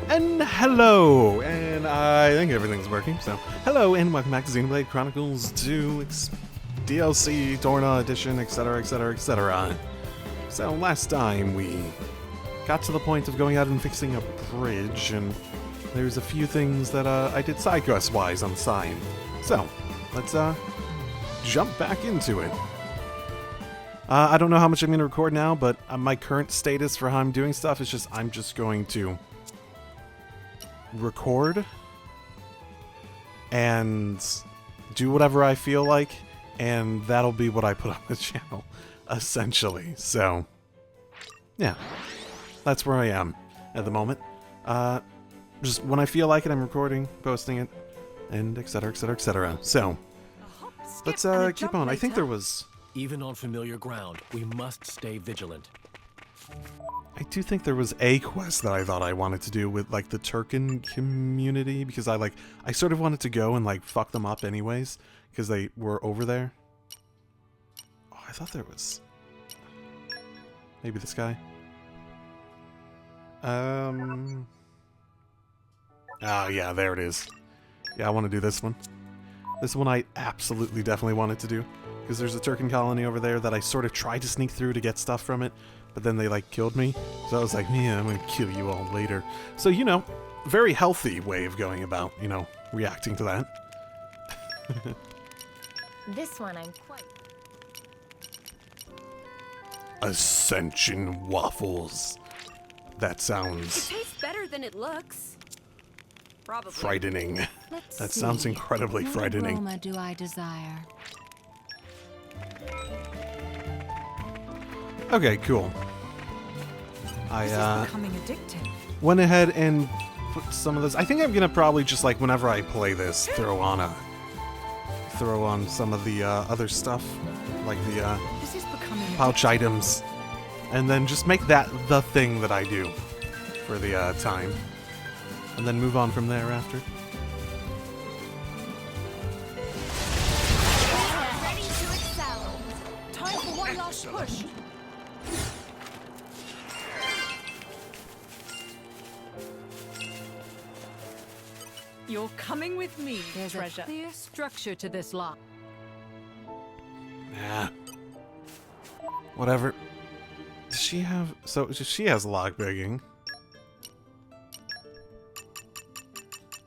And hello, and I think everything's working, so hello and welcome back to Xenoblade Chronicles DLC, TORNA edition, etc, etc, etc. So last time we got to the point of going out and fixing a bridge, and there's a few things that I did side quest-wise on the side. So, let's jump back into it. I don't know how much I'm going to record now, but my current status for how I'm doing stuff is just I'm just going to record and do whatever I feel like, and that'll be what I put on the channel, essentially. So, yeah, that's where I am at the moment. Just when I feel like it, I'm recording, posting it, and etc, etc, etc. So, let's keep on. I think there was... Even on familiar ground, we must stay vigilant. I do think there was a quest that I thought I wanted to do with, like, the Turkin community, because I sort of wanted to go and, like, fuck them up anyways, because they were over there. Oh, I thought there was... Maybe this guy? Oh, yeah, there it is. Yeah, I want to do this one. This one I absolutely definitely wanted to do, because there's a Turkin colony over there that I sort of tried to sneak through to get stuff from it, but then they, like, killed me. So I was like, yeah, I'm gonna kill you all later. So, you know, very healthy way of going about, you know, reacting to that. This one I'm quite... Ascension waffles. That sounds... It tastes better than it looks. Probably. Frightening. Let's That see. sounds incredibly What frightening. aroma do I desire? Okay, cool. This is becoming addictive. Went ahead and put some of this. I think I'm gonna probably just, like, whenever I play this, throw on some of the other stuff, like the This is becoming pouch items, and then just make that the thing that I do for the time, and then move on from there after. ready to excel. Time for one last push. You're coming with me, There's treasure. a clear structure to this lock. Nah. Whatever. Does she have... So, she has lockpicking.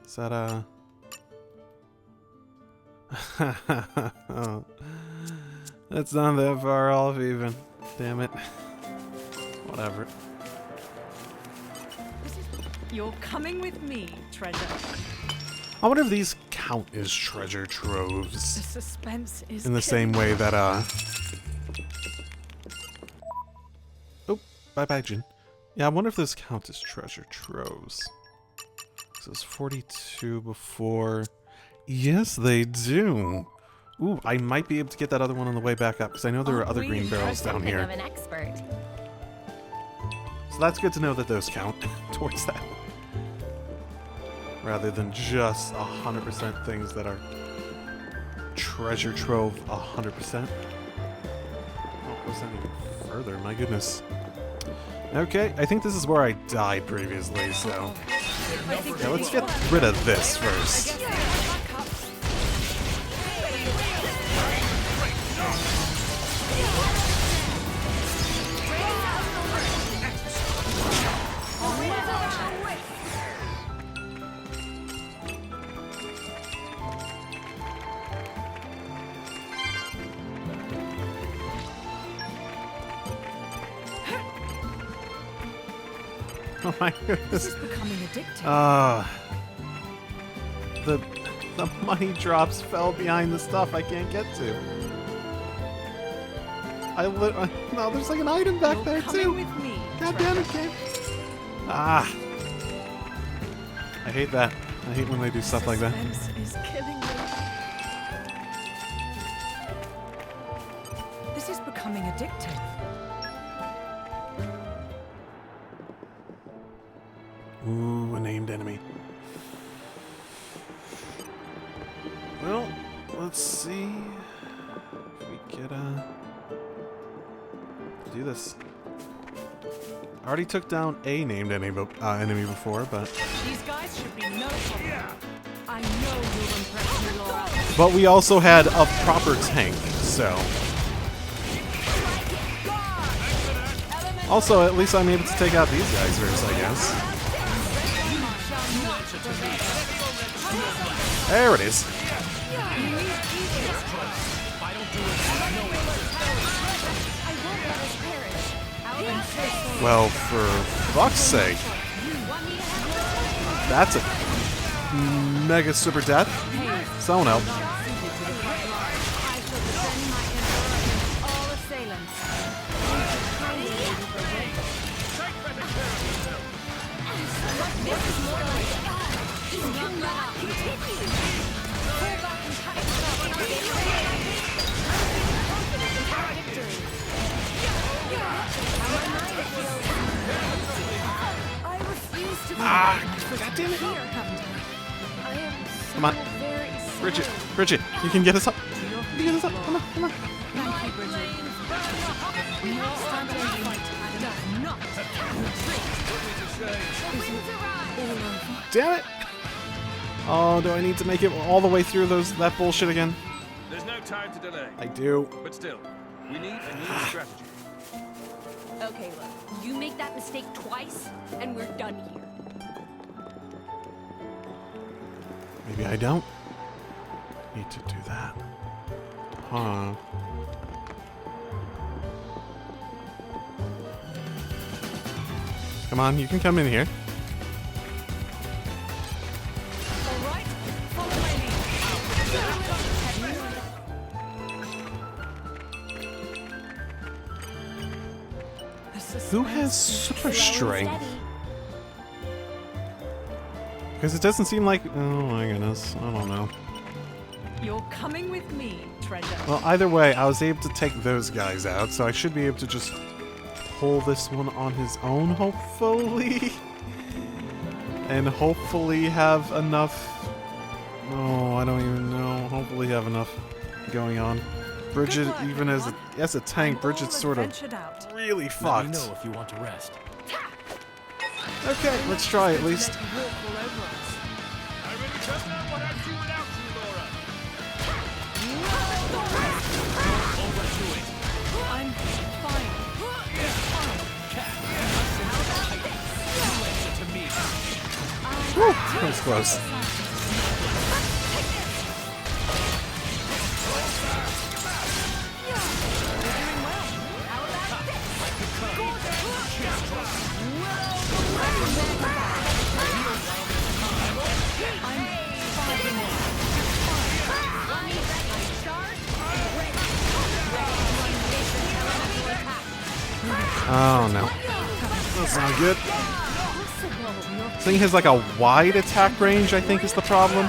Is that, That's not that far off, even. Damn it. Whatever. You're coming with me, treasure. I wonder if these count as treasure The troves. suspense is In the same way that, Oh, bye-bye, Jin. Yeah, I wonder if this counts as treasure troves. So it's 42 before... Yes, they do! Ooh, I might be able to get that other one on the way back up, because I know there are other green barrels down Something here. of an expert. So that's good to know that those count towards that. Rather than just 100% things that are treasure trove 100%. Oh, it goes down even further, my goodness. Okay, I think this is where I died previously, so... Yeah, let's get rid of this first. Oh my goodness. This is becoming addictive. The money drops fell behind the stuff I can't get to. No, there's like an item back there coming too. with me, God damn it, game. Ah. I hate that. I hate when they do stuff like that. Suspense is killing me. This is becoming addictive. Ooh, a named enemy. Well, let's see if we could do this. I already took down a named enemy before, but These guys should be no problem. I know you'll impress me, Laura. but we also had a proper tank, so. Also, at least I'm able to take out these guys first, I guess. There it is. Well, for fuck's sake. That's a mega super death. Someone help. Ah, God damn it. Come on. Bridget, you can get us up. You can get us up. Come on, come on. Thank you, Bridget. We must stand and fight and not retreat. Damn it. Oh, do I need to make it all the way through that bullshit again? There's no time to delay. I do. But still, we need a new strategy. Okay, look. You make that mistake twice, and we're done here. Maybe I don't need to do that. Huh. Come on, you can come in here. All right, follow my lead. Who has super strength? Because it doesn't seem like... Oh my goodness. I don't know. You're coming with me, treasure. Well, either way, I was able to take those guys out, so I should be able to just pull this one on his own, hopefully. And hopefully have enough... Oh, I don't even know. Hopefully have enough going on. Bridget, Good work, even as everyone. a tank, Bridget's sort of Ventured out. really Let me fucked. know if you want to rest. Okay, let's try at least. Let you walk all over us. I really don't know what I'd do without you, Laura. I'm fine. Whew, that was close. Oh no. That's not good. This thing has like a wide attack range, I think is the problem.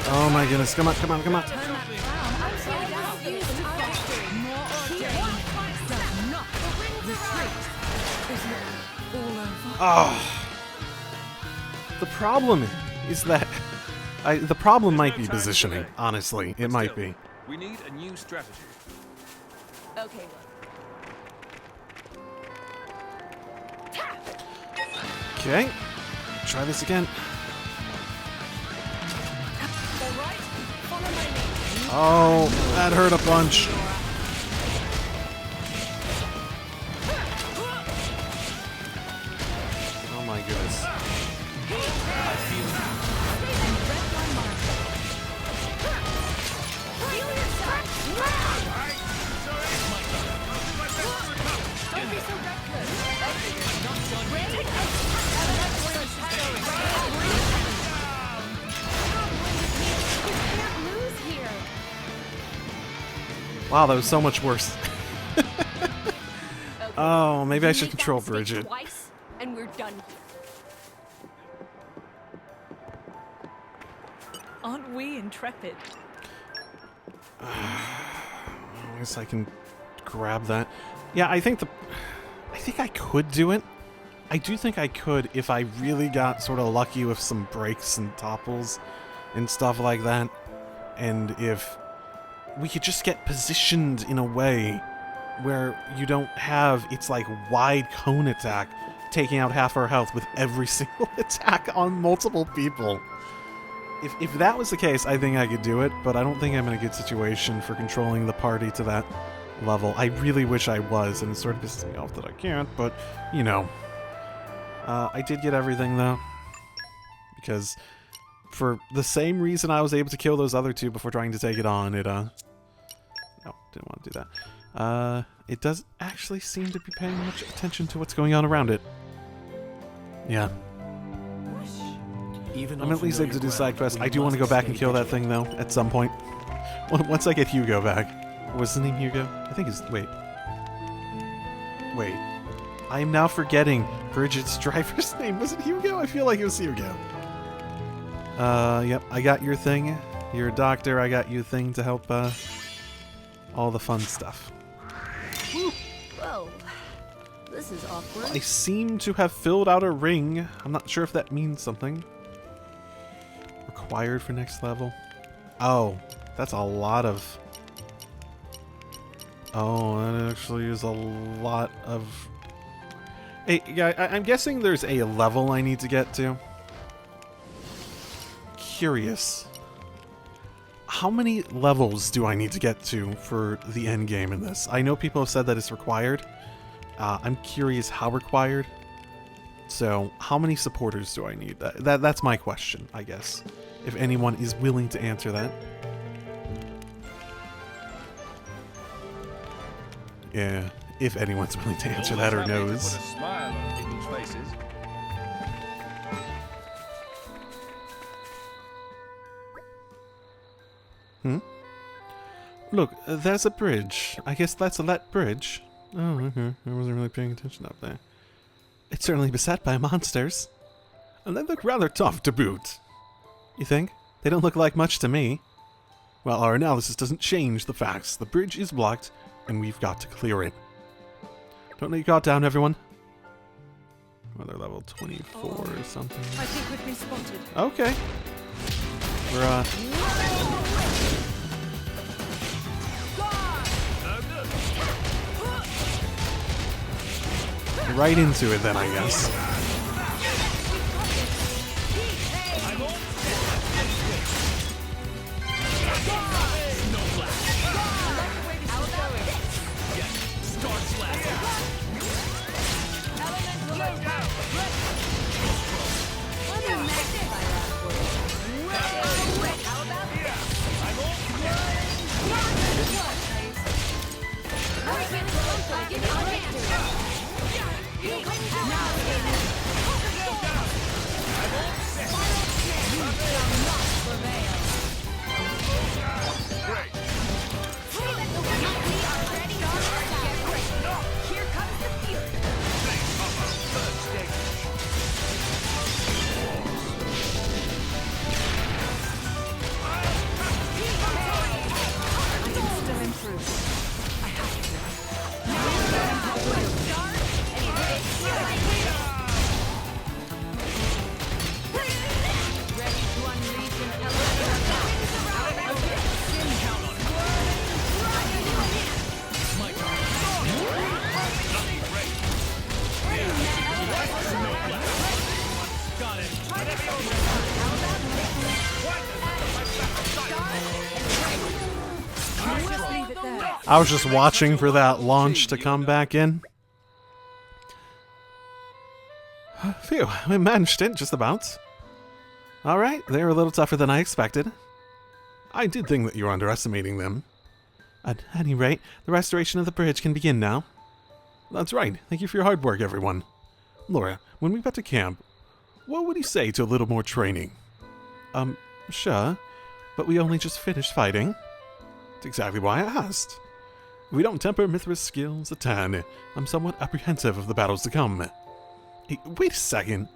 Oh my goodness, come on, come on, come on. Oh. The problem is that the problem might be positioning, honestly. It might be. We need a new strategy. Okay, look. Okay. Try this again. Oh, that hurt a bunch. Wow, that was so much worse. Okay, Oh, maybe I you should make that control mistake Bridget. Twice, and we're done here. Aren't we intrepid? I guess I can grab that. Yeah, I think I could do it. I do think I could if I really got sort of lucky with some breaks and topples and stuff like that. And if we could just get positioned in a way where you don't have its like wide cone attack taking out half our health with every single attack on multiple people. If that was the case, I think I could do it, but I don't think I'm in a good situation for controlling the party to that level. I really wish I was, and it sort of pisses me off that I can't, but, you know. I did get everything, though, because for the same reason I was able to kill those other two before trying to take it on, no, didn't want to do that. It doesn't actually seem to be paying much attention to what's going on around it. Yeah. Even I'm on at least able to do familiar side ground, quests. we I do want to go must back and stay kill that vigilant. thing, though, at some point. Once I get Hugo back. Was his name Hugo? I think it's... Wait. I am now forgetting Bridget's driver's name. Was it Hugo? I feel like it was Hugo. Yep. I got your thing. You're a doctor. I got you a thing to help, all the fun stuff. Whoa, this is awkward. I seem to have filled out a ring. I'm not sure if that means something. Required for next level. Oh, that's a lot of... Oh, that actually is a lot of... Hey, yeah, I'm guessing there's a level I need to get to. Curious. How many levels do I need to get to for the end game in this? I know people have said that it's required. I'm curious how required. So, how many supporters do I need? That's my question, I guess. If anyone is willing to answer that. Yeah, if anyone's willing to answer that or Always happy to knows. Put a smile on people's faces. Look, there's a bridge. I guess that's a let bridge. Oh, okay. I wasn't really paying attention up there. It's certainly beset by monsters. And they look rather tough to boot. You think? They don't look like much to me. Well, our analysis doesn't change the facts. The bridge is blocked, and we've got to clear it. Don't let your guard down, everyone. Well, they're level 24 or something. I think we've been spotted. Okay. We're, right into it then, I guess. I was just watching for that launch to come back in. Phew, we managed it, just about. Alright, they were a little tougher than I expected. I did think that you were underestimating them. At any rate, the restoration of the bridge can begin now. That's right, thank you for your hard work, everyone. Laura, when we got to camp, what would you say to a little more training? Sure, but we only just finished fighting. That's exactly why I asked. We don't temper Mithra's skills a ton. I'm somewhat apprehensive of the battles to come. Hey, wait a second.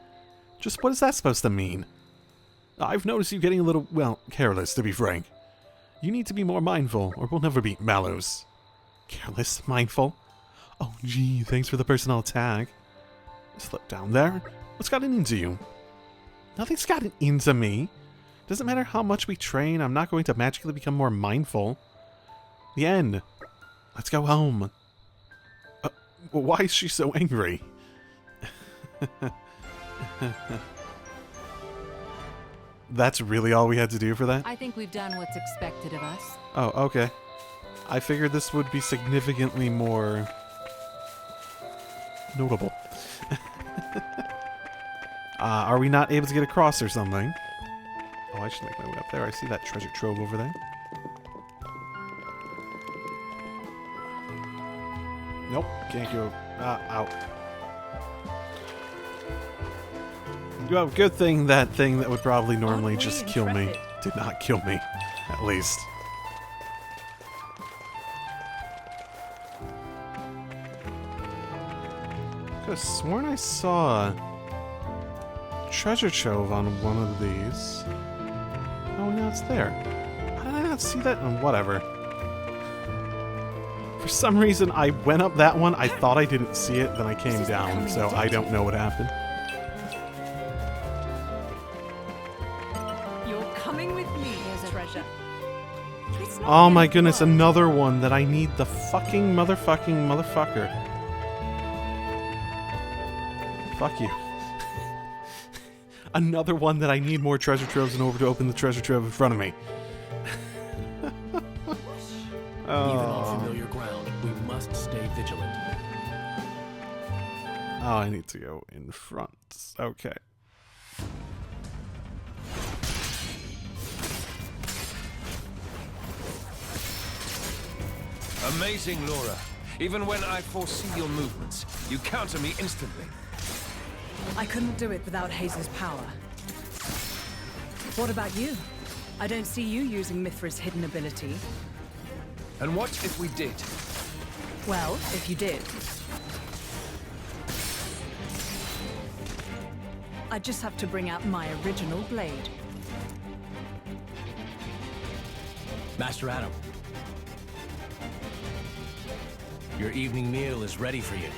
Just what is that supposed to mean? I've noticed you getting a little, well, careless, to be frank. You need to be more mindful, or we'll never beat Malos. Careless? Mindful? Oh, gee, thanks for the personal tag. Slip down there. What's gotten into you? Nothing's gotten into me. Doesn't matter how much we train, I'm not going to magically become more mindful. The end. Let's go home. Why is she so angry? That's really all we had to do for that? I think we've done what's expected of us. Oh, okay. I figured this would be significantly more notable. Are we not able to get across or something? Oh, I should make my way up there. I see that treasure trove over there. Nope, can't go. Out. Well, good thing that thing that would probably normally just kill me did not kill me, at least. Could have sworn I saw a treasure trove on one of these. Oh, now it's there. How did I not see that? Whatever. For some reason, I went up that one. I thought I didn't see it, then I came down, so I don't know what happened. You're coming with me, treasure. Oh my goodness, another one that I need the fucking motherfucker. Fuck you. Another one that I need more treasure troves in order to open the treasure trove in front of me. Even on familiar ground, we must stay vigilant. Oh, I need to go in front. Okay. Amazing, Laura. Even when I foresee your movements, you counter me instantly. I couldn't do it without Hayes' power. What about you? I don't see you using Mithra's hidden ability. And what if we did? Well, if you did, I'd just have to bring out my original blade. Master Adam, your evening meal is ready for you.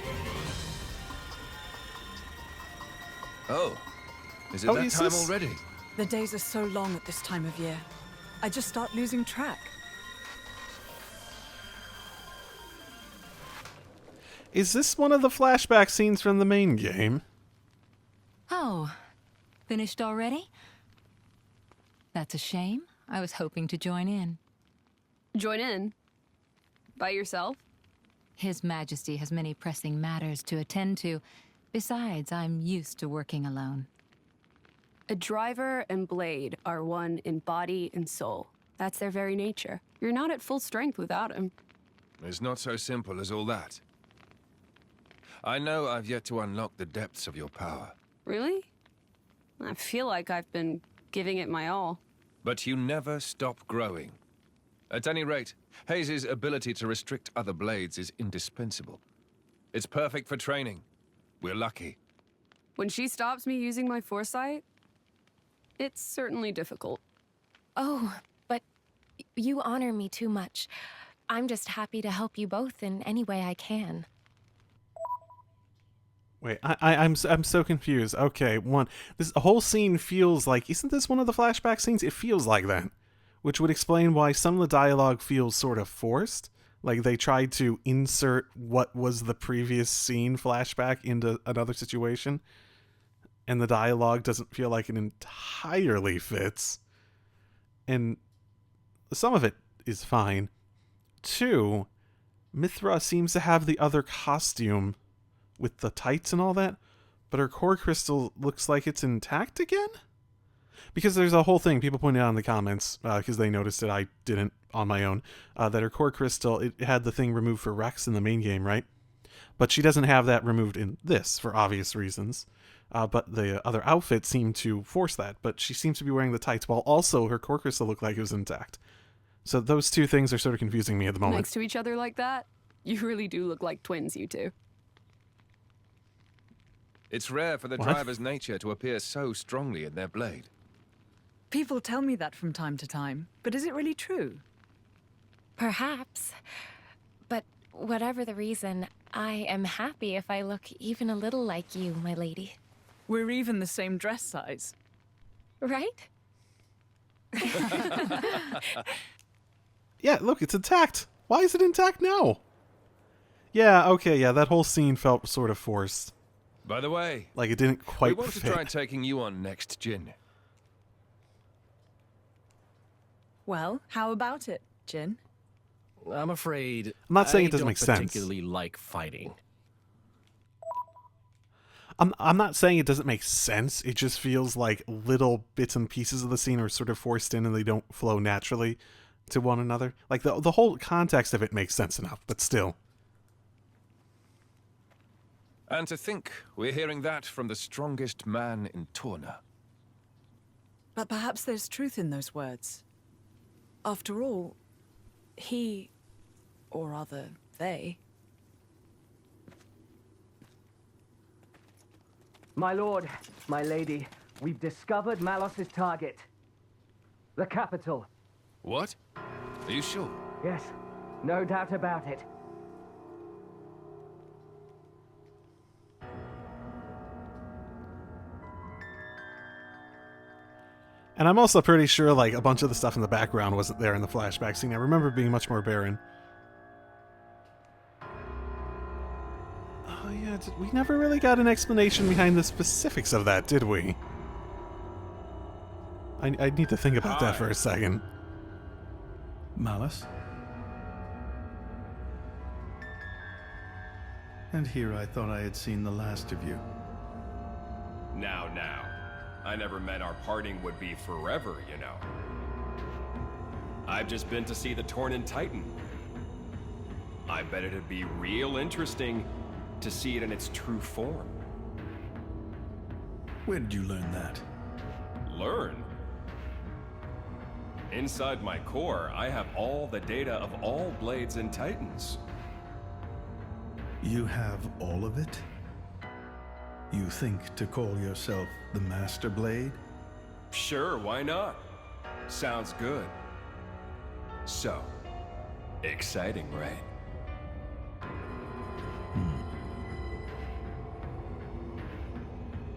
Oh, is it Oh, that is time this- already? The days are so long at this time of year. I just start losing track. Is this one of the flashback scenes from the main game? Oh, finished already? That's a shame. I was hoping to join in. Join in? By yourself? His Majesty has many pressing matters to attend to. Besides, I'm used to working alone. A driver and blade are one in body and soul. That's their very nature. You're not at full strength without him. It's not so simple as all that. I know I've yet to unlock the depths of your power. Really? I feel like I've been giving it my all. But you never stop growing. At any rate, Hayes' ability to restrict other blades is indispensable. It's perfect for training. We're lucky. When she stops me using my foresight, it's certainly difficult. Oh, but you honor me too much. I'm just happy to help you both in any way I can. Wait, I'm so confused. Okay, this whole scene feels like, isn't this one of the flashback scenes? It feels like that, which would explain why some of the dialogue feels sort of forced. Like they tried to insert what was the previous scene flashback into another situation, and the dialogue doesn't feel like it entirely fits. And some of it is fine. 2, Mithra seems to have the other costume with the tights and all that, but her core crystal looks like it's intact again? Because there's a whole thing, people pointed out in the comments, because they noticed it, I didn't on my own, that her core crystal, it had the thing removed for Rex in the main game, right? But she doesn't have that removed in this, for obvious reasons. But the other outfit seemed to force that, but she seems to be wearing the tights, while also her core crystal looked like it was intact. So those two things are sort of confusing me at the moment. Next to each other like that? You really do look like twins, you two. It's rare for the What? driver's nature to appear so strongly in their blade. People tell me that from time to time, but is it really true? Perhaps. But whatever the reason, I am happy if I look even a little like you, my lady. We're even the same dress size. Right? Yeah, look, it's intact. Why is it intact now? Yeah, okay, yeah, that whole scene felt sort of forced. By the way, Like it didn't we quite want to fit. try taking you on next, Jin. Well, how about it, Jin? I'm afraid I'm not saying I it doesn't don't make sense. particularly like fighting. I'm not saying it doesn't make sense. It just feels like little bits and pieces of the scene are sort of forced in and they don't flow naturally to one another. Like the whole context of it makes sense enough, but still. And to think we're hearing that from the strongest man in Torna. But perhaps there's truth in those words. After all, he, or rather, they, My lord, my lady, we've discovered Malos' target. The capital. What? Are you sure? Yes, no doubt about it. And I'm also pretty sure like a bunch of the stuff in the background wasn't there in the flashback scene. I remember it being much more barren. Oh yeah, we never really got an explanation behind the specifics of that, did we? I need to think about that for a second. Malos? And here I thought I had seen the last of you. Now. I never meant our parting would be forever, you know. I've just been to see the Tornan Titan. I bet it'd be real interesting to see it in its true form. Where did you learn that? Learn? Inside my core, I have all the data of all blades and titans. You have all of it? You think to call yourself the Master Blade? Sure, why not? Sounds good. So, exciting, right?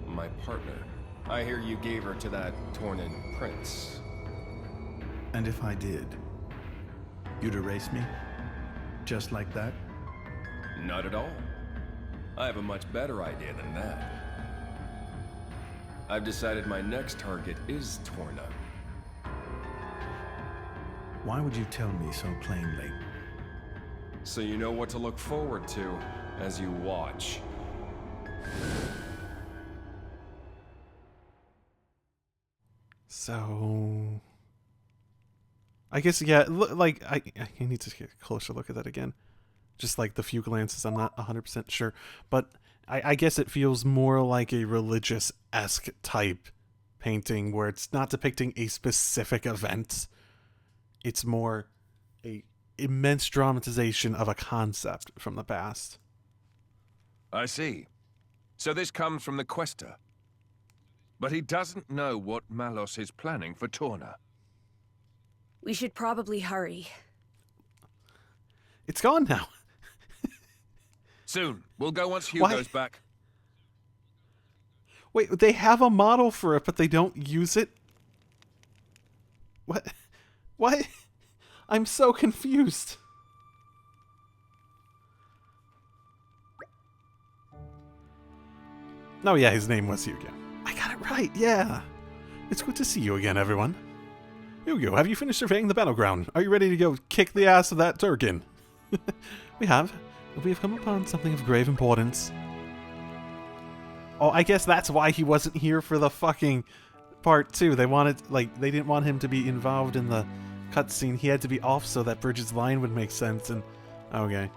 My partner. I hear you gave her to that Tornan prince. And if I did, you'd erase me? Just like that? Not at all. I have a much better idea than that. I've decided my next target is Torna. Why would you tell me so plainly? So you know what to look forward to as you watch. So, I guess, yeah, like, I need to get a closer look at that again. Just like the few glances, I'm not 100% sure. But I guess it feels more like a religious-esque type painting where it's not depicting a specific event. It's more a immense dramatization of a concept from the past. I see. So this comes from the Quester. But he doesn't know what Malos is planning for Torna. We should probably hurry. It's gone now. Soon. We'll go once Hugo's back. Wait, they have a model for it, but they don't use it? What? What? I'm so confused. Oh yeah, his name was Hugo. I got it right, yeah. It's good to see you again, everyone. Hugo, have you finished surveying the battleground? Are you ready to go kick the ass of that Turkin? We have come upon something of grave importance. Oh, I guess that's why he wasn't here for the fucking part 2. They didn't want him to be involved in the cutscene. He had to be off so that Bridget's line would make sense, and okay.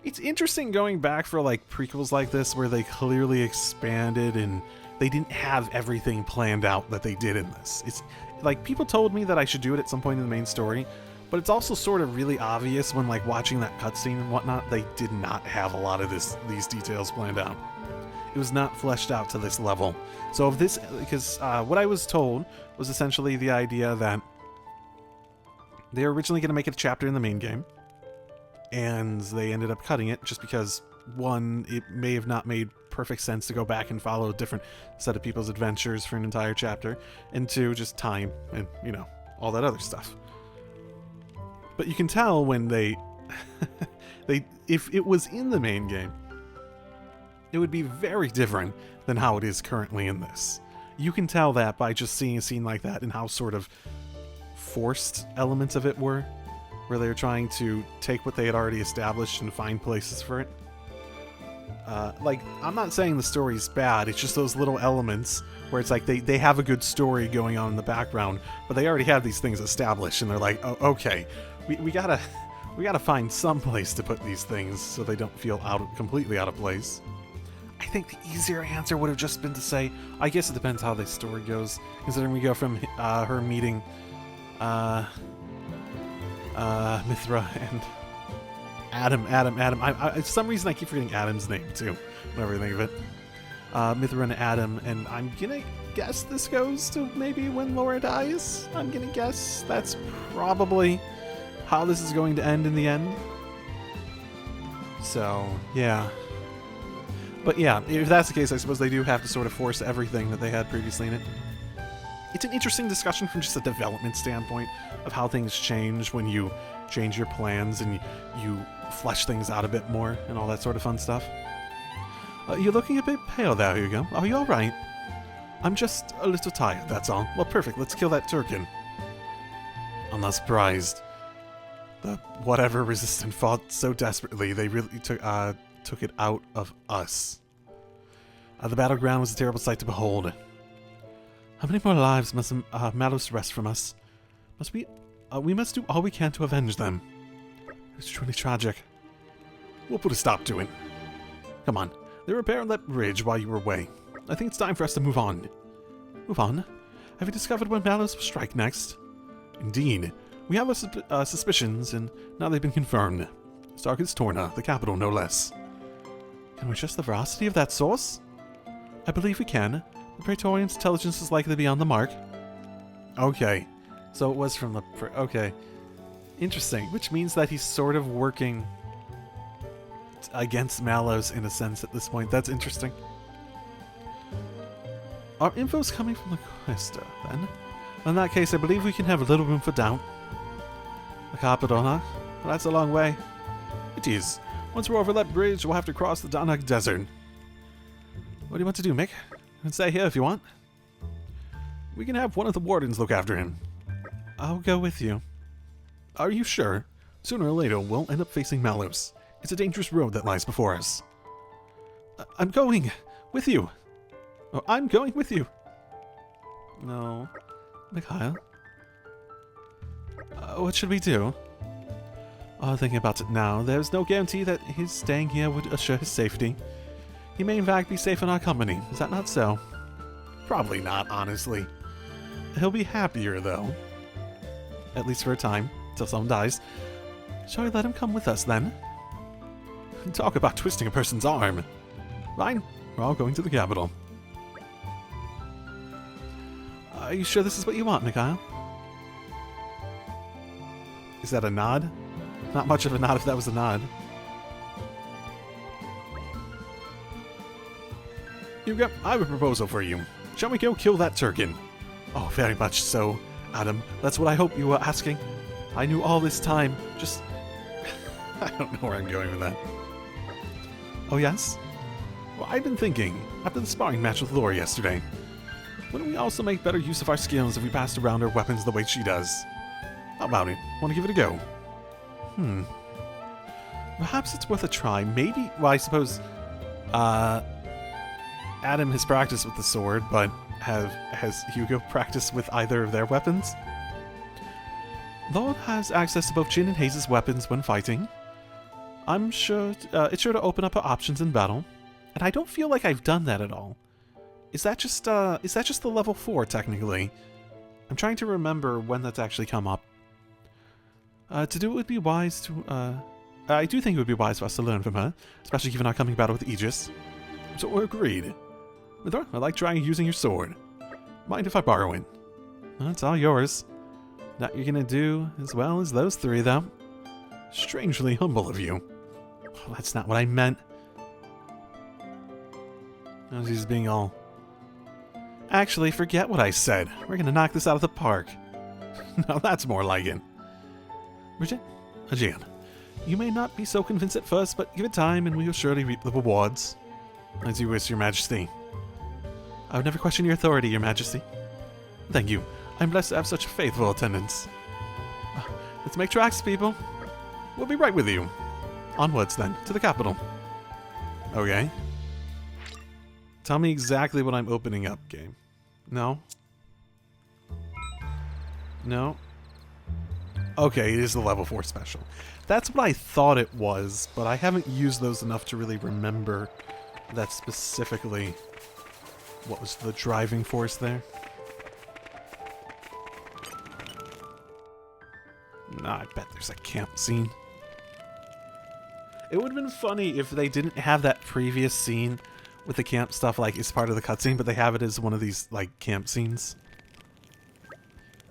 It's interesting going back for like prequels like this where they clearly expanded and they didn't have everything planned out that they did in this. It's like people told me that I should do it at some point in the main story, but it's also sort of really obvious when like watching that cutscene and whatnot, they did not have a lot of these details planned out. It was not fleshed out to this level. So if this, because what I was told was essentially the idea that they were originally going to make it a chapter in the main game, and they ended up cutting it just because, one, it may have not made perfect sense to go back and follow a different set of people's adventures for an entire chapter, and two, just time and, you know, all that other stuff. But you can tell when they if it was in the main game, it would be very different than how it is currently in this. You can tell that by just seeing a scene like that and how sort of forced elements of it were, where they were trying to take what they had already established and find places for it. Like, I'm not saying the story's bad, it's just those little elements where it's like they have a good story going on in the background, but they already have these things established, and they're like, oh, okay, we gotta find some place to put these things so they don't feel completely out of place. I think the easier answer would have just been to say, I guess it depends how the story goes, considering we go from her meeting Mithra and Adam. I, for some reason I keep forgetting Adam's name too, whenever I think of it. Mithra and Adam, and I'm gonna guess this goes to maybe when Laura dies. I'm gonna guess that's probably how this is going to end in the end. So, yeah. But yeah, if that's the case, I suppose they do have to sort of force everything that they had previously in it. It's an interesting discussion from just a development standpoint of how things change when you change your plans and you flesh things out a bit more and all that sort of fun stuff. You're looking a bit pale there, Hugo. Are you alright? I'm just a little tired, that's all. Well, perfect. Let's kill that Turkin. I'm not surprised. The whatever resistance fought so desperately, they really took it out of us. The battleground was a terrible sight to behold. How many more lives must Malos wrest from us? We must do all we can to avenge them. It's truly tragic. We'll put a stop to it. Come on, they repaired that bridge while you were away. I think it's time for us to move on. Move on? Have you discovered when Malos will strike next? Indeed. We have our suspicions, and now they've been confirmed. Its target's Torna, the capital, no less. Can we trust the veracity of that source? I believe we can. The Praetorian's intelligence is likely to be on the mark. Okay. So it was from the... Okay. Interesting. Which means that he's sort of working against Malos in a sense at this point. That's interesting. Our info's coming from the Questa, then. In that case, I believe we can have a little room for doubt. The capital, huh? Well, that's a long way. It is. Once we're over that bridge, we'll have to cross the Danag Desert. What do you want to do, Mick? You can stay here if you want. We can have one of the wardens look after him. I'll go with you. Are you sure? Sooner or later, we'll end up facing Malos. It's a dangerous road that lies before us. I'm going with you. Oh, I'm going with you. No. Mikhail? What should we do? Thinking about it now, there's no guarantee that his staying here would assure his safety. He may in fact be safe in our company. Is that not so? Probably not, honestly. He'll be happier, though. At least for a time, till someone dies. Shall we let him come with us, then? Talk about twisting a person's arm. Fine, we're all going to the capital. Are you sure this is what you want, Mikhail? Is that a nod? Not much of a nod if that was a nod. Hugo, I have a proposal for you. Shall we go kill that Turkin? Oh, very much so, Adam. That's what I hope you were asking. I knew all this time, just... I don't know where I'm going with that. Oh, yes? Well, I've been thinking, after the sparring match with Laura yesterday, wouldn't we also make better use of our skills if we passed around our weapons the way she does? How about it? Want to give it a go? Perhaps it's worth a try. Maybe... Well, I suppose... Adam has practiced with the sword, but has Hugo practiced with either of their weapons? Lord has access to both Jin and Hayes' weapons when fighting. I'm sure it's sure to open up our options in battle, and I don't feel like I've done that at all. Is that just the level 4 technically? I'm trying to remember when that's actually come up. To do it would be wise to I do think it would be wise for us to learn from her, especially given our coming battle with Aegis. So we're agreed. Mithra, I like trying using your sword. Mind if I borrow it? Well, it's all yours. That you're gonna do as well as those three, though. Strangely humble of you. Oh, that's not what I meant. Oh, she's being all... Actually, forget what I said. We're gonna knock this out of the park. Now that's more like it. Bridget? Aegean. You may not be so convinced at first, but give it time and we will surely reap the rewards. As you wish, Your Majesty. I would never question your authority, Your Majesty. Thank you. I'm blessed to have such faithful attendants. Let's make tracks, people. We'll be right with you. Onwards, then, to the capital. Okay. Tell me exactly what I'm opening up, game. No? No? Okay, it is the level 4 special. That's what I thought it was, but I haven't used those enough to really remember that specifically what was the driving force there. Nah, I bet there's a camp scene. It would have been funny if they didn't have that previous scene with the camp stuff like it's part of the cutscene, but they have it as one of these like camp scenes.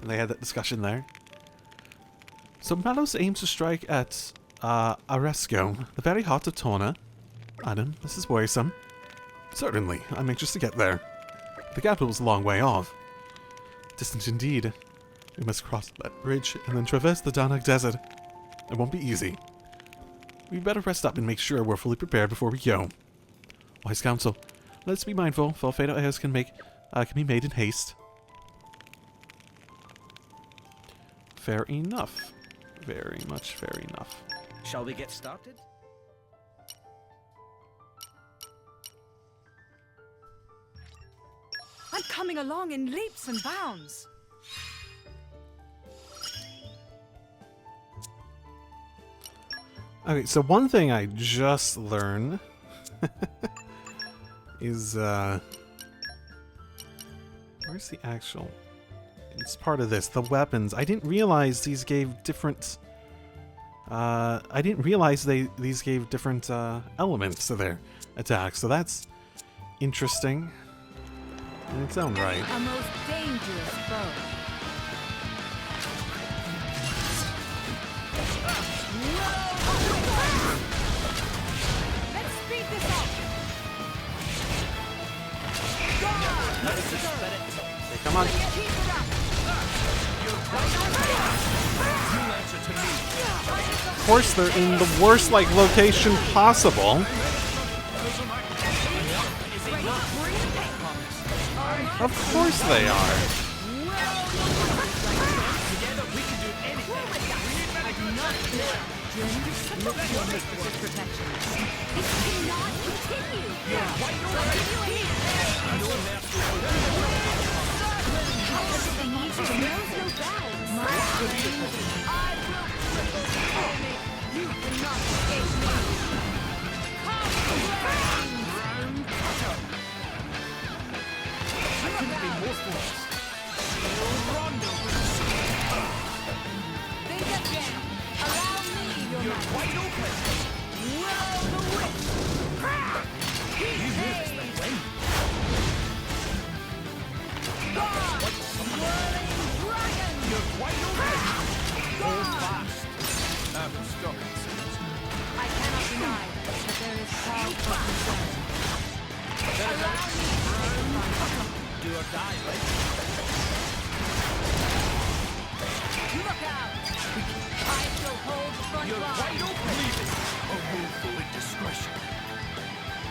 And they had that discussion there. So Malos aims to strike at Aresco, the very heart of Torna. Adam, this is worrisome. Certainly, I'm anxious to get there. The capital is a long way off. Distant indeed. We must cross that bridge and then traverse the Danak Desert. It won't be easy. We'd better rest up and make sure we're fully prepared before we go. Wise counsel. Let's be mindful, for fatal errors can be made in haste. Fair enough. Very much fair enough. Shall we get started? I'm coming along in leaps and bounds. Okay, so one thing I just learned is, where's the actual... It's part of this, the weapons. I didn't realize these gave different... these gave different elements to their attacks, so that's interesting in its own right. A most dangerous foe. Let's speed this up. Okay, come on. Of course, they're in the worst, like, location possible. Of course they are.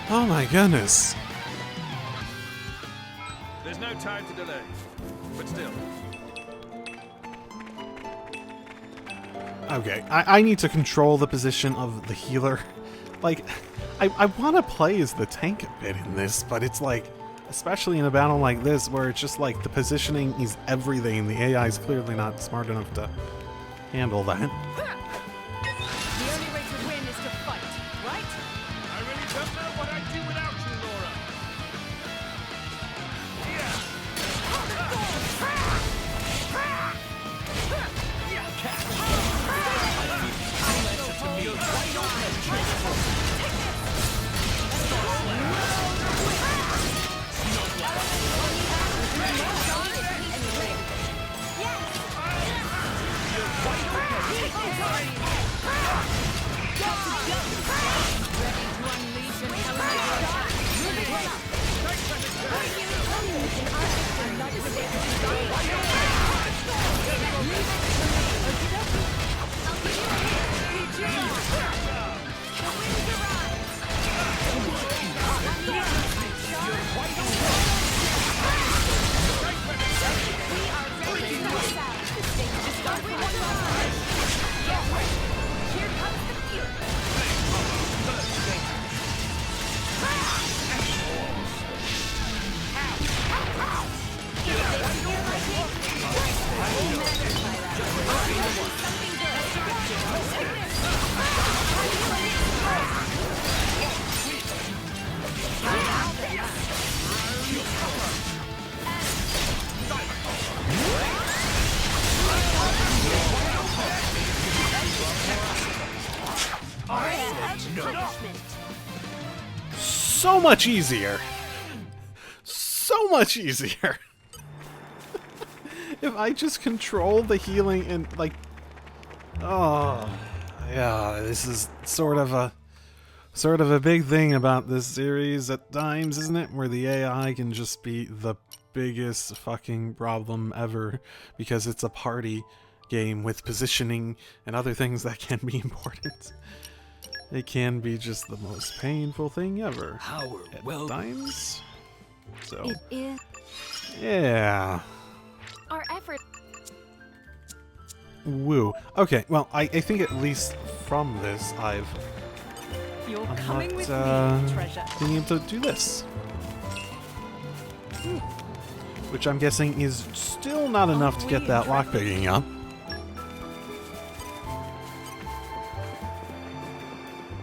Oh my goodness. There's no time to delay, but still. Okay, I need to control the position of the healer. Like, I want to play as the tank a bit in this, but it's like, especially in a battle like this, where it's just like the positioning is everything. The AI is clearly not smart enough to handle that. The only way to win is to fight. So much easier. So much easier. If I just control the healing and, like... Oh, yeah, this is sort of a big thing about this series at times, isn't it? Where the AI can just be the biggest fucking problem ever because it's a party game with positioning and other things that can be important. It can be just the most painful thing ever at times. So, It is yeah. our effort. Woo. Okay, well, I think at least from this, You're I'm coming not with me, treasure. being able to do this. Which I'm guessing is still not enough to get that lockpicking up.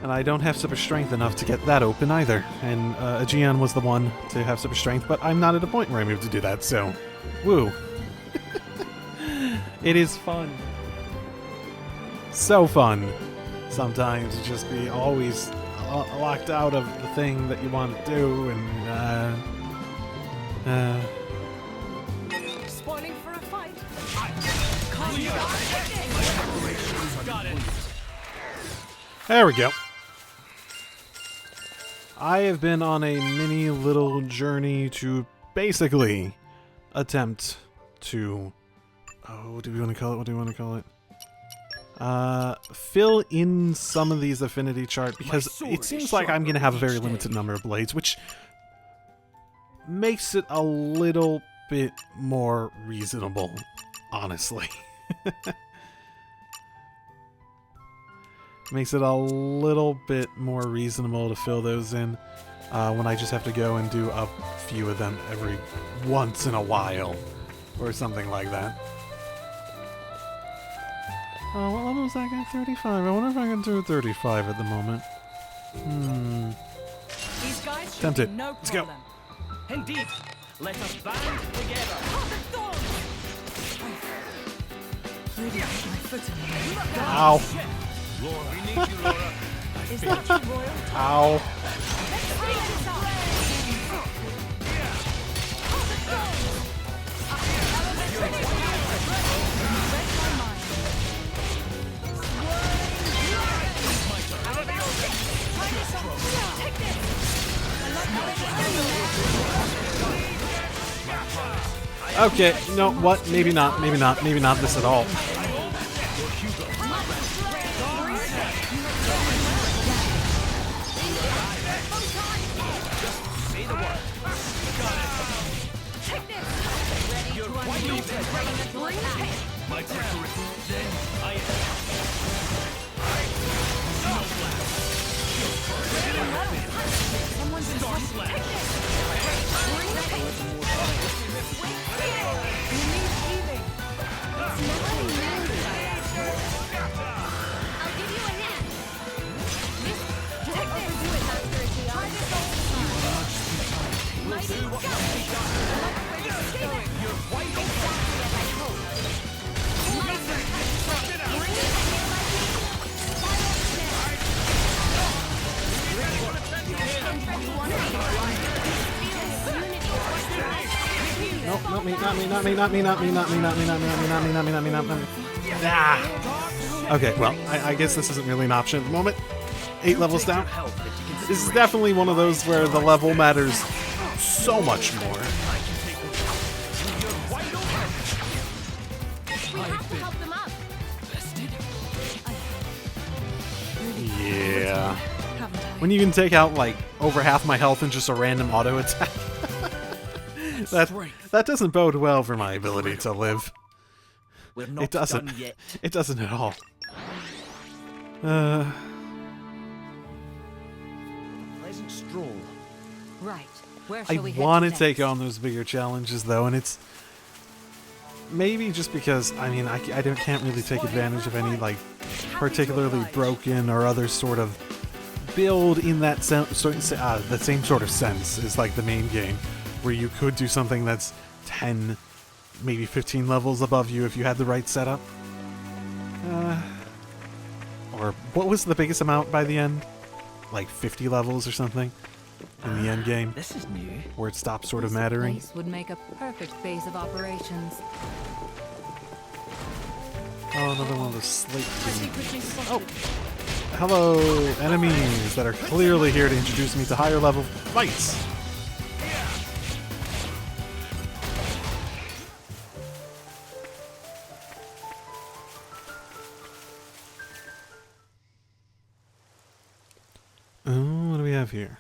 And I don't have super strength enough to get that open either. And Aegeon was the one to have super strength, but I'm not at a point where I'm able to do that, so... Woo. It is fun. So fun. Sometimes to just be always locked out of the thing that you want to do, and Spoiling for a fight. there we go. I have been on a mini little journey to basically attempt to... Oh, what do we want to call it? What do we want to call it? Fill in some of these affinity chart, because it seems like I'm going to have a very limited number of blades, which makes it a little bit more reasonable, honestly. Makes it a little bit more reasonable to fill those in when I just have to go and do a few of them every once in a while or something like that. Oh, what level is that guy? 35. I wonder if I can do 35 at the moment. These guys should Tempted. be no Let's go. problem. Indeed. Let us band together. Really put my foot in the air. Ow. Is that your royal? Ow. Okay, you know what? Maybe not this at all. Nope, not me. Ah. Okay, well, I guess this isn't really an option at the moment. 8 levels down. This is definitely one of those where the level matters so much more. Yeah. When you can take out, like, over half my health in just a random auto attack. That doesn't bode well for my ability to live. It doesn't. It doesn't at all. Pleasant stroll. Right. Where I shall we head want to next? take on those bigger challenges, though, and it's maybe just because, I mean, I can't really take advantage of any, like, particularly broken or other sort of build in that the same sort of sense as, like, the main game, where you could do something that's 10, maybe 15 levels above you if you had the right setup. Or what was the biggest amount by the end? like 50 levels or something in the end game, This is new. where it stops sort of This mattering. place would make a perfect base of operations. Oh, another one of those slate things. Oh, hello, enemies that are clearly here to introduce me to higher level fights. Oh, what do we have here?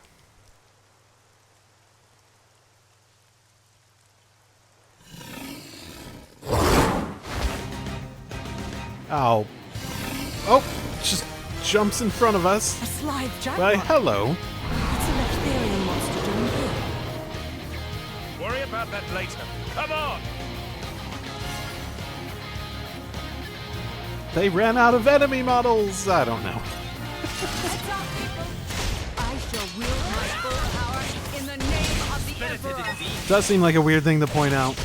Ow. Oh, just jumps in front of us. A slide jackpot. Why, hello. What's an ethereal monster doing here? Worry about that later. Come on! They ran out of enemy models. I don't know. I shall wield my full power in the name of the Emperor. Does seem like a weird thing to point out.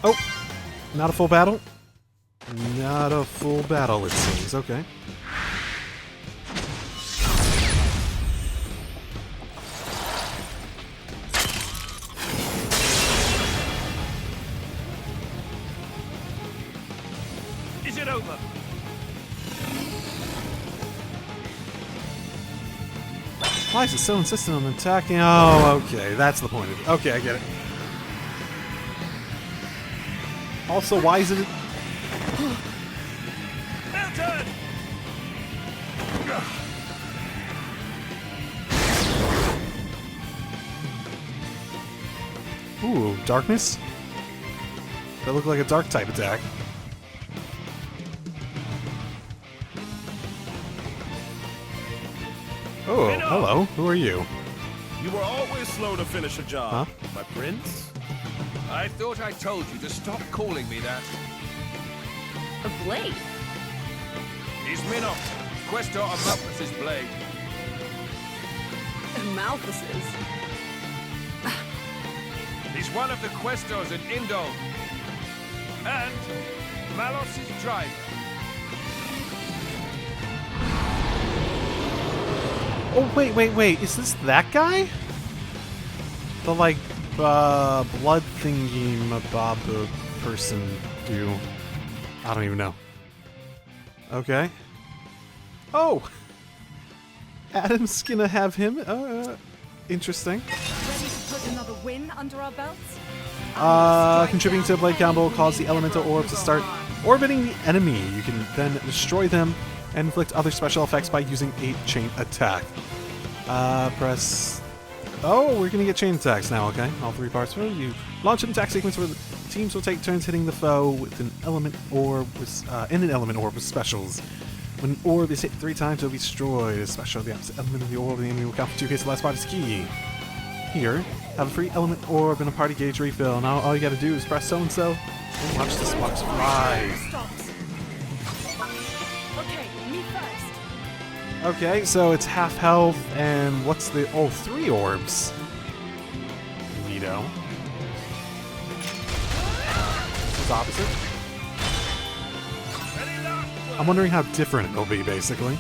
Oh, not a full battle? Not a full battle, it seems. Okay. Is it over? Why is it so insistent on attacking? Oh, okay. That's the point of it. Okay, I get it. Also, why is it... Milton! Ooh, darkness? That looked like a dark type attack. Oh, hello. Who are you? You were always slow to finish a job, Huh? my prince. I thought I told you to stop calling me that. A blade? He's Minnow, Questor of Malthus's blade. Malthus's? He's one of the Questors in Indo. And Malos' driver. Oh, wait. Is this that guy? The, like, blood thingy mababu person do. I don't even know. Okay. Oh! Adam's gonna have him. Interesting. Ready to put another win under our belts? Contributing to a blade combo will cause the elemental orb to start orbiting the enemy. You can then destroy them and inflict other special effects by using a chain attack. Press... Oh, we're gonna get chain attacks now, okay? All three parts. You launch an attack sequence where the teams will take turns hitting the foe with an element orb in an element orb with specials. When an orb is hit 3 times, it will be destroyed. A special, the opposite element of the orb, the enemy will count for 2 hits. The last part is key. Here, have a free element orb and a party gauge refill. Now all you gotta do is press so-and-so and watch the sparks fly. Stops. Okay, me first. Okay, so it's half health and what's the... Oh, 3 orbs. Neato. This is opposite. I'm wondering how different it'll be, basically.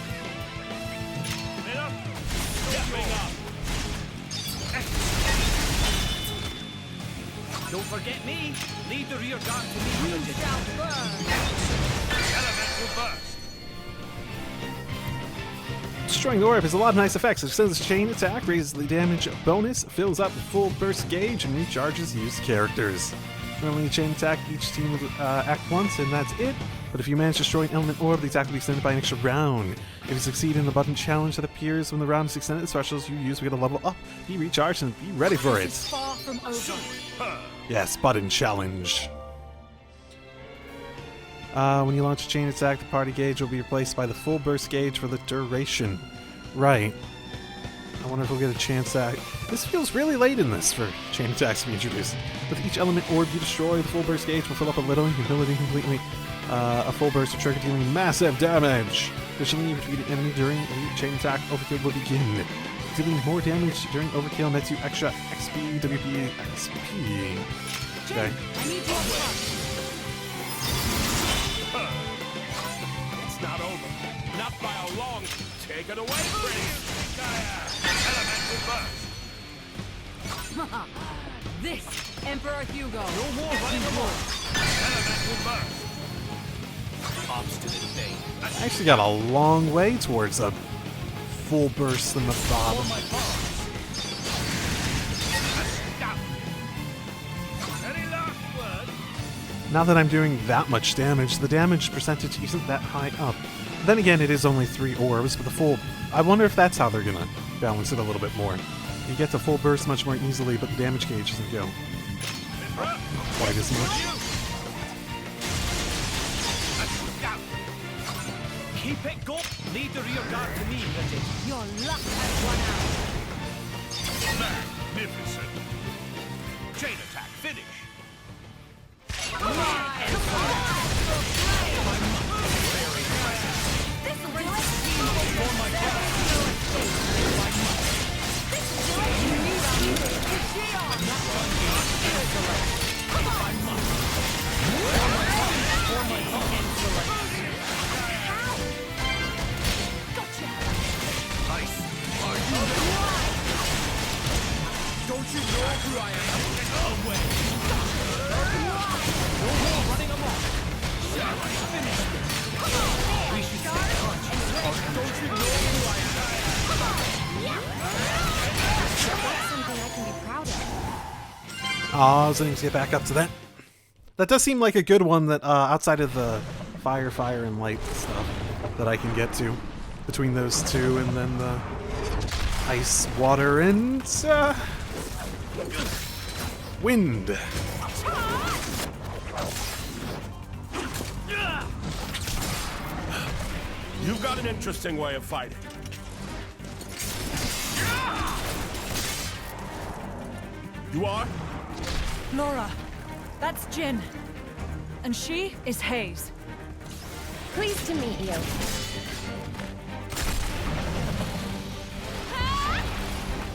Don't forget me. Lead the rear guard to me. You shall burn. Elemental burst. Destroying the orb has a lot of nice effects. It extends its chain attack, raises the damage bonus, fills up the full burst gauge, and recharges used characters. Normally, a chain attack, each team will act once, and that's it. But if you manage to destroy an element orb, the attack will be extended by an extra round. If you succeed in the button challenge that appears when the round is extended, the specials you use will get a level up, be recharged, and be ready for it. Far from over. Yes, button challenge. When you launch a chain attack, the party gauge will be replaced by the full burst gauge for the duration. Right. I wonder if we'll get a chance at... This feels really late in this for chain attacks to be introduced. With each element orb you destroy, the full burst gauge will fill up a little, ability completely. A full burst will trigger, dealing massive damage. Additionally, if you defeat an enemy during a chain attack, overkill will begin. Dealing more damage during overkill nets you extra XP, WP, XP. Okay. I need your help. It's not over. Not by a long... Take it away, Prince. Elemental burst. This, Emperor Hugo. No more running along. Elemental burst. Obstinate thing. I actually got a long way towards a full burst in the bottom. Any last word? Not that I'm doing that much damage, the damage percentage isn't that high up. Then again, it is only 3 orbs, but the full... I wonder if that's how they're gonna balance it a little bit more. You get to full burst much more easily, but the damage gauge doesn't go quite as much. Keep it going. Lead the rear guard to me, British. Your luck has run out. Magnificent. Chain attack, finish. Don't you know who I am? Away. No more running amok. Shall I finish this? We should stay punch. Don't you know who I am? That's something I can be proud of. Aw, I was going to get back up to that. That does seem like a good one that, outside of the fire, and light stuff that I can get to between those two, and then the ice, water, and wind. You've got an interesting way of fighting. You are? Laura, that's Jin. And she is Hayes. Pleased to meet you.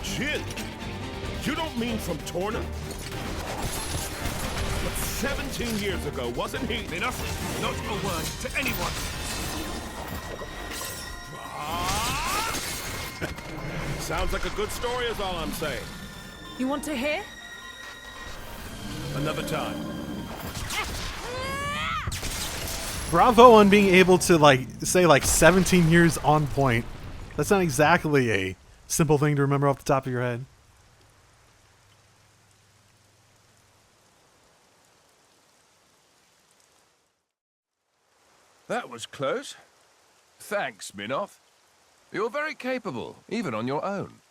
Jin? You don't mean from TORNA? But 17 years ago, wasn't he? Enough. Not a word to anyone. Sounds like a good story is all I'm saying. You want to hear? Another time. Bravo on being able to, say 17 years on point. That's not exactly a simple thing to remember off the top of your head. That was close. Thanks, Minoff. You're very capable, even on your own.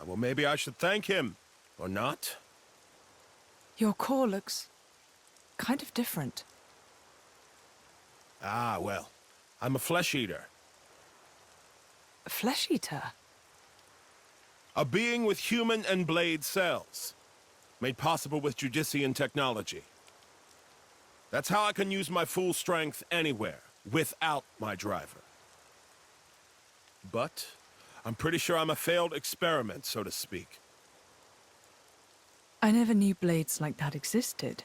Well, maybe I should thank him. Or not? Your core looks kind of different. Ah, well. I'm a flesh eater. A flesh eater? A being with human and blade cells. Made possible with Judician technology. That's how I can use my full strength anywhere, without my driver. But I'm pretty sure I'm a failed experiment, so to speak. I never knew blades like that existed.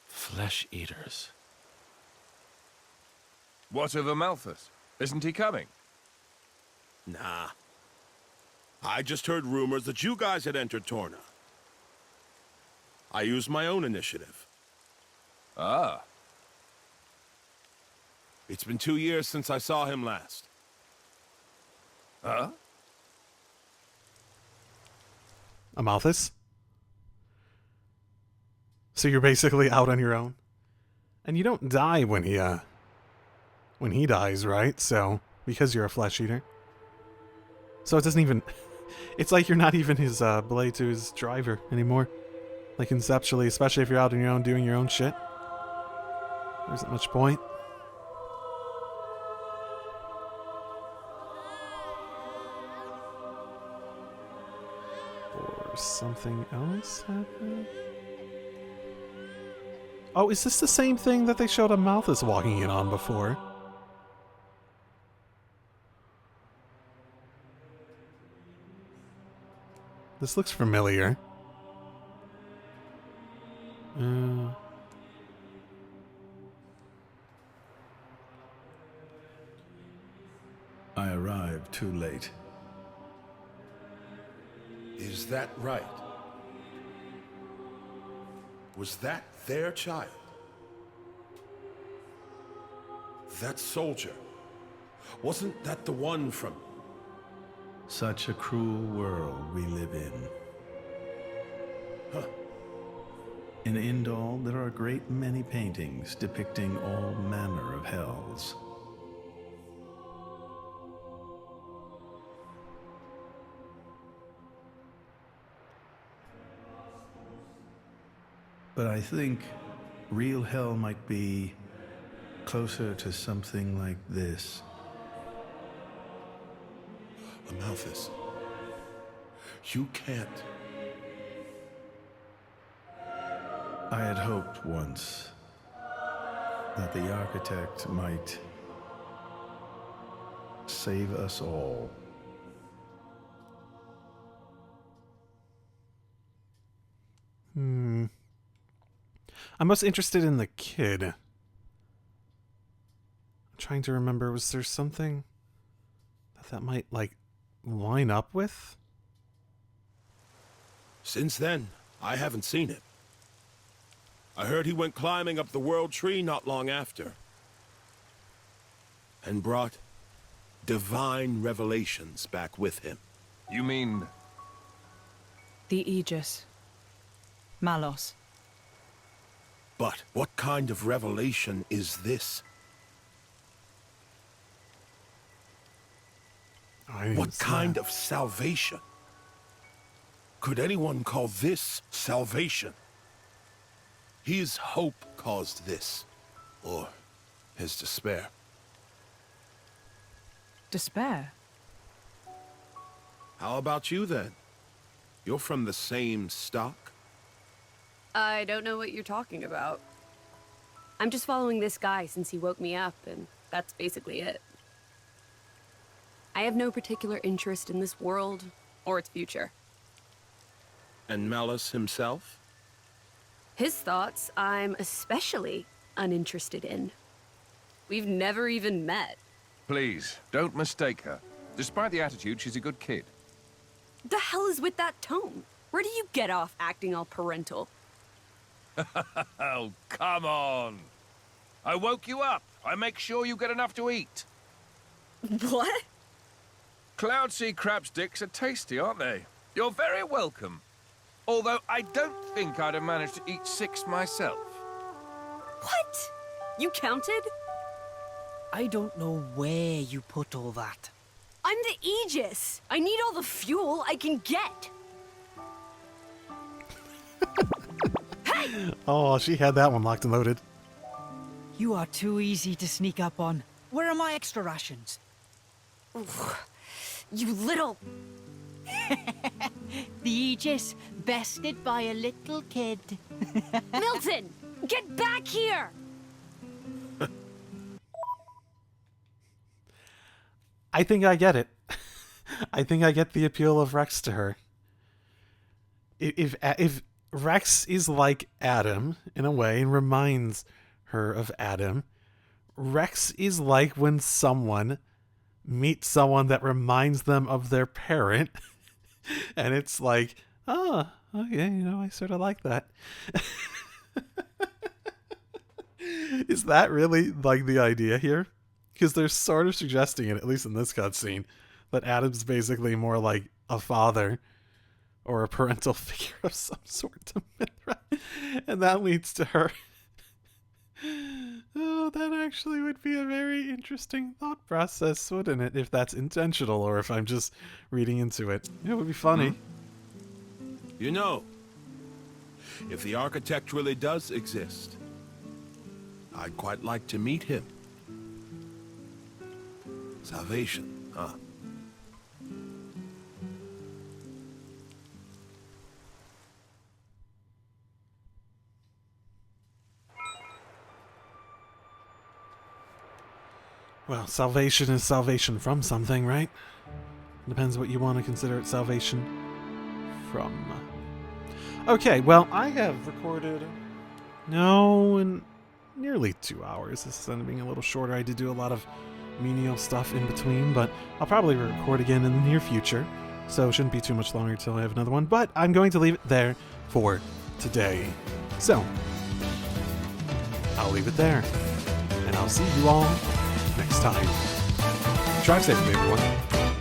Flesh eaters. What of Amalthus? Isn't he coming? Nah. I just heard rumors that you guys had entered TORNA. I used my own initiative. Ah. It's been 2 years since I saw him last. Huh? Amalthus? So you're basically out on your own? And you don't die when he dies, right? So, because you're a flesh eater. So it doesn't even... It's like you're not even his blade to his driver anymore. Like conceptually, especially if you're out on your own doing your own shit. There isn't much point. Or something else happening? Oh, is this the same thing that they showed Amalthus walking in on before? This looks familiar. I arrived too late. Is that right? Was that their child? That soldier? Wasn't that the one from... Such a cruel world we live in. Huh. In Indal, there are a great many paintings depicting all manner of hells. But I think real hell might be closer to something like this. Amalthus, you can't. I had hoped once that the architect might save us all. I'm most interested in the kid. I'm trying to remember, was there something that might, like, line up with? Since then, I haven't seen it. I heard he went climbing up the World Tree not long after. And brought divine revelations back with him. You mean... The Aegis. Malos. But what kind of revelation is this? What kind of salvation? Could anyone call this salvation? His hope caused this, or his despair. Despair? How about you then? You're from the same stock? I don't know what you're talking about. I'm just following this guy since he woke me up, and that's basically it. I have no particular interest in this world or its future. And Malos himself? His thoughts, I'm especially uninterested in. We've never even met. Please, don't mistake her. Despite the attitude, she's a good kid. The hell is with that tone? Where do you get off acting all parental? Oh, come on. I woke you up. I make sure you get enough to eat. What? Cloud sea crab sticks are tasty, aren't they? You're very welcome. Although I don't think I'd have managed to eat 6 myself. What? You counted? I don't know where you put all that. I'm the Aegis. I need all the fuel I can get. Hey! Oh, she had that one locked and loaded. You are too easy to sneak up on. Where are my extra rations? You little... The Aegis, bested by a little kid. Milton! Get back here! I think I get it. I think I get the appeal of Rex to her. If Rex is like Adam, in a way, and reminds her of Adam, Rex is like when someone meets someone that reminds them of their parent, and it's like, oh, okay, I sort of like that. Is that really like the idea here? Because they're sort of suggesting it, at least in this cutscene, that Adam's basically more like a father or a parental figure of some sort to Mithra. And that leads to her. Oh, that actually would be a very interesting thought process, wouldn't it? If that's intentional or if I'm just reading into it. It would be funny. You know, if the architect really does exist, I'd quite like to meet him. Salvation, huh? Well, salvation is salvation from something, right? Depends what you want to consider it salvation from. Okay, well, I have recorded in nearly 2 hours. This is ended up being a little shorter. I did do a lot of menial stuff in between, but I'll probably record again in the near future, so it shouldn't be too much longer until I have another one, but I'm going to leave it there for today. So, I'll leave it there, and I'll see you all next time. Drive safely, everyone.